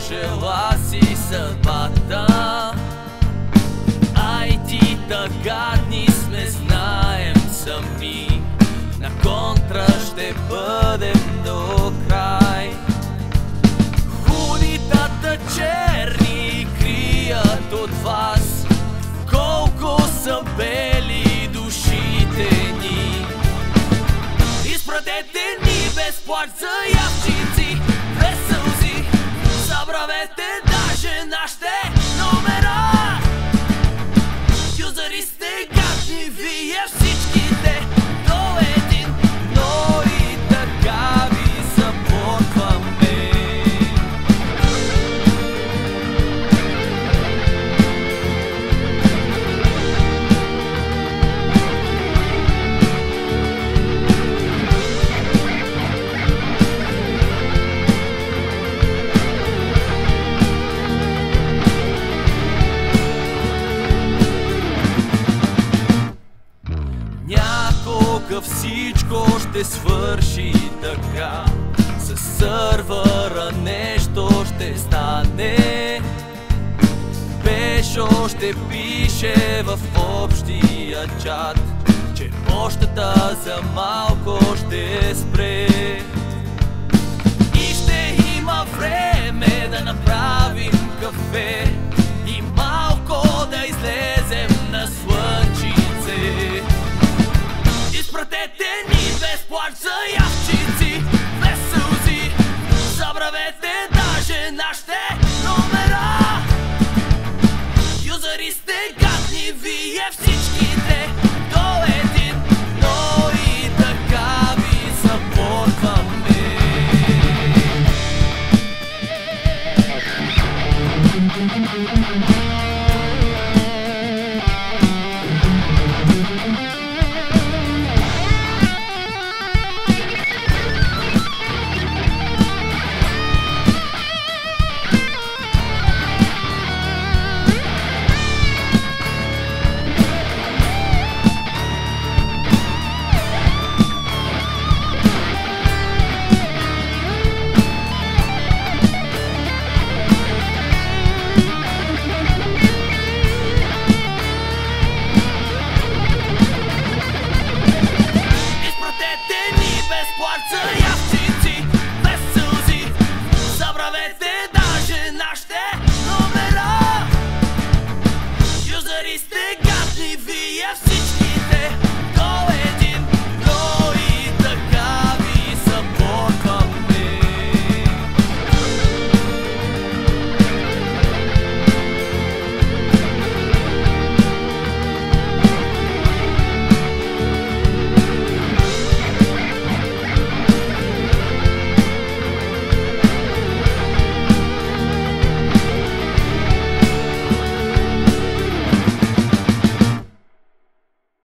пожела си съдбата. Ай ти гадни сме, знаем сами, на контра ще бъдем до край. Хунитата черни крият от вас колко са бели душите ни. Изпратете ни без плач заявчици, без сълзи, забравете даже нашите номера. Юзери сте гадни вие всичките до един, но и така ви запортваме. Някога всичко ще свърши така, със сървъра нещо ще стане. Пешо ще пише в общия чат, че пощата за малко ще спре. И ще има време да направим кафе и малко да излезем на слънчице. Изпратете ни без плач заявчици, без сълзи, забравете даже нашите номера. Юзери сте гадни вие всичките